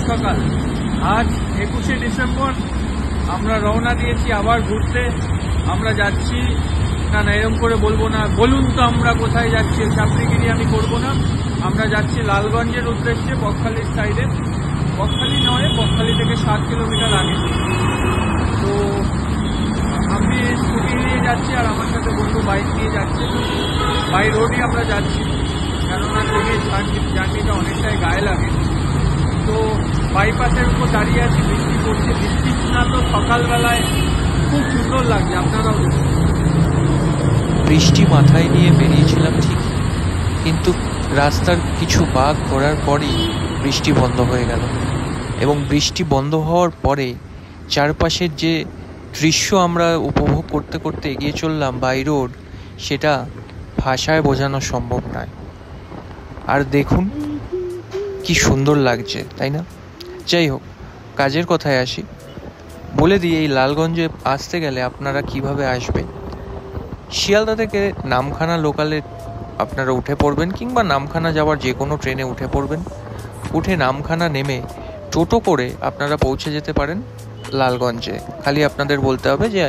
সকাল। আজ 21শে ডিসেম্বর। আমরা রওনা দিয়েছি আবার ঘুরতে। আমরা যাচ্ছি, না এরকম করে বলবো না, বলুন তো আমরা কোথায় যাচ্ছি। চাপড়িগিরি আমি করবো না। আমরা যাচ্ছি লালগঞ্জের উদ্দেশ্যে, বকখালির সাইডে। বকখালি নয়, বকখালি থেকে 7 কিলোমিটার আগে। তো আমি স্কুটি নিয়ে যাচ্ছি আর আমার সাথে বন্ধু বাইক নিয়ে যাচ্ছে। বাই রোডই আমরা যাচ্ছি, কেননা রোডের জার্নিটা অনেকটাই গায়ে লাগে। তো বাইপাসের উপর দাঁড়িয়ে আছি, বৃষ্টি পড়ছে। বৃষ্টি না তো সকালবেলায় খুব সুন্দর লাগছে, আপনারাও দেখুন। বৃষ্টি মাথায় নিয়ে বেরিয়েছিলাম ঠিক, কিন্তু রাস্তার কিছু বাঁক ঘোরার পরেই বৃষ্টি বন্ধ হয়ে গেল। এবং বৃষ্টি বন্ধ হওয়ার পরে চারপাশের যে দৃশ্য আমরা উপভোগ করতে করতে এগিয়ে চললাম বাই রোড, সেটা ভাষায় বোঝানো সম্ভব নয়। আর দেখুন কি সুন্দর লাগছে, তাই না? যাই হোক, কাজের কথায় আসি। বলে দিই, এই লালগঞ্জে আসতে গেলে আপনারা কিভাবে আসবেন। শিয়ালদা থেকে নামখানা লোকালে আপনারা উঠে পড়বেন, কিংবা নামখানা যাওয়ার যে কোনো ট্রেনে উঠে পড়বেন। উঠে নামখানা নেমে টোটো করে আপনারা পৌঁছে যেতে পারেন লালগঞ্জে। খালি আপনাদের বলতে হবে যে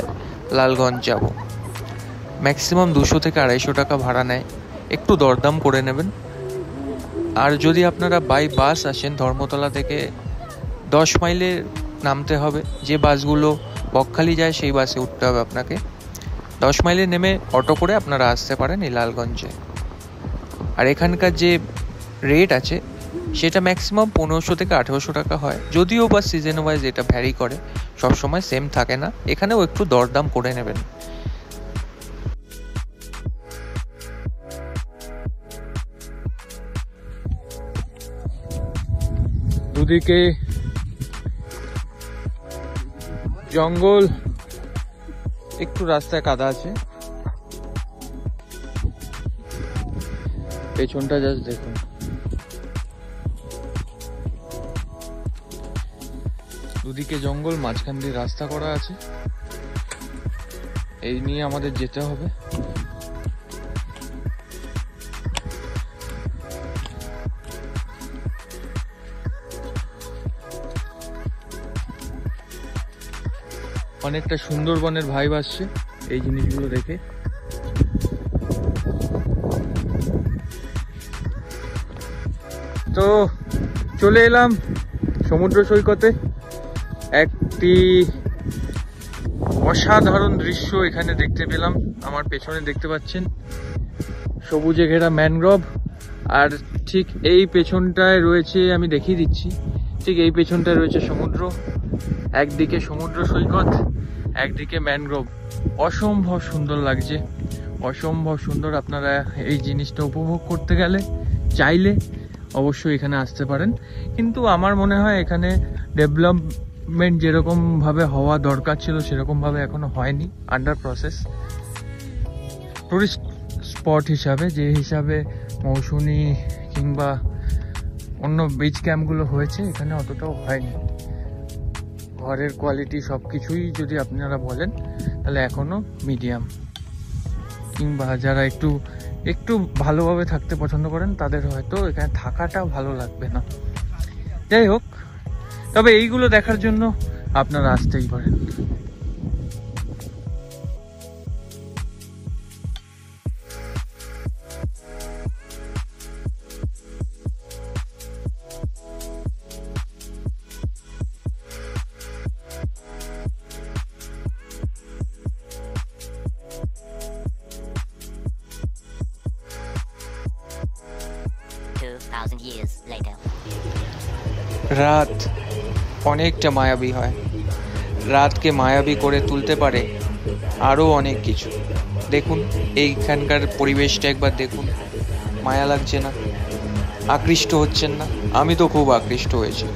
লালগঞ্জ যাব। ম্যাক্সিমাম 200 থেকে 250 টাকা ভাড়া নেয়, একটু দরদাম করে নেবেন। আর যদি আপনারা বাই বাস আসেন, ধর্মতলা থেকে 10 মাইলে নামতে হবে। যে বাসগুলো বকখালি যায় সেই বাসে উঠতে হবে আপনাকে। 10 মাইলে নেমে অটো করে আপনারা আসতে পারেন এই লালগঞ্জে। আর এখানকার যে রেট আছে সেটা ম্যাক্সিমাম 1500 থেকে 1800 টাকা হয়, যদিও বা সিজন ওয়াইজ এটা ভ্যারি করে, সবসময় সেম থাকে না। এখানেও একটু দরদাম করে নেবেন। দুদিকে জঙ্গল, একটু রাস্তায় কাদা আছে। পেছনটা জাস্ট দেখুন। দুদিকে জঙ্গল, মাঝখান দিয়ে রাস্তা করা আছে। এই নিয়ে আমাদের যেতে হবে। অনেকটা সুন্দরবনের ভাইব আসছে এই জিনিসগুলো দেখে। তো চলে এলাম সমুদ্র সৈকতে। একটি অসাধারণ দৃশ্য এখানে দেখতে পেলাম। আমার পেছনে দেখতে পাচ্ছেন সবুজে ঘেরা ম্যানগ্রোভ, আর ঠিক এই পেছনটায় রয়েছে, আমি দেখিয়ে দিচ্ছি, ঠিক এই পেছনটায় রয়েছে সমুদ্র। একদিকে সমুদ্র সৈকত, একদিকে ম্যানগ্রোভ। অসম্ভব সুন্দর লাগছে, অসম্ভব সুন্দর। আপনারা এই জিনিসটা উপভোগ করতে গেলে চাইলে অবশ্যই এখানে আসতে পারেন। কিন্তু আমার মনে হয় এখানে ডেভেলপমেন্ট যেরকম ভাবে হওয়া দরকার ছিল সেরকম ভাবে এখনো হয়নি, আন্ডার প্রসেস। টুরিস্ট স্পট হিসাবে, যে হিসাবে মৌসুমী কিংবা অন্য বিচ ক্যাম্পগুলো হয়েছে, এখানে অতটাও হয়নি। ঘরের কোয়ালিটি সব কিছুই যদি আপনারা বলেন তাহলে এখনো মিডিয়াম, কিংবা যারা একটু একটু ভালোভাবে থাকতে পছন্দ করেন তাদের হয়তো এখানে থাকাটা ভালো লাগবে না। যাই হোক, তবে এইগুলো দেখার জন্য আপনারা আসতেই পারেন। রাত অনেকটা মায়াবী হয়। রাতকে মায়াবী করে তুলতে পারে আরও অনেক কিছু। দেখুন এইখানকার পরিবেশটা একবার দেখুন, মায়া লাগছে না? আকৃষ্ট হচ্ছেন না? আমি তো খুব আকৃষ্ট হয়েছি।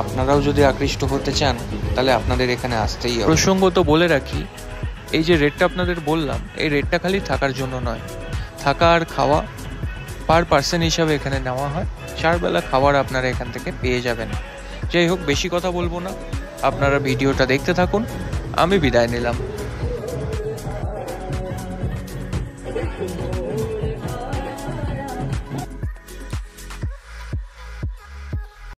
আপনারাও যদি আকৃষ্ট হতে চান তাহলে আপনাদের এখানে আসতেই হবে। প্রসঙ্গত বলে রাখি, এই যে রেটটা আপনাদের বললাম, এই রেটটা খালি থাকার জন্য নয়, থাকা আর খাওয়া পার পার্সন হিসাবে এখানে নেওয়া হয়। 4 বেলা খাবার আপনারা এখান থেকে পেয়ে যাবেন। যাই হোক, বেশি কথা বলবো না, আপনারা ভিডিওটা দেখতে থাকুন। আমি বিদায় নিলাম।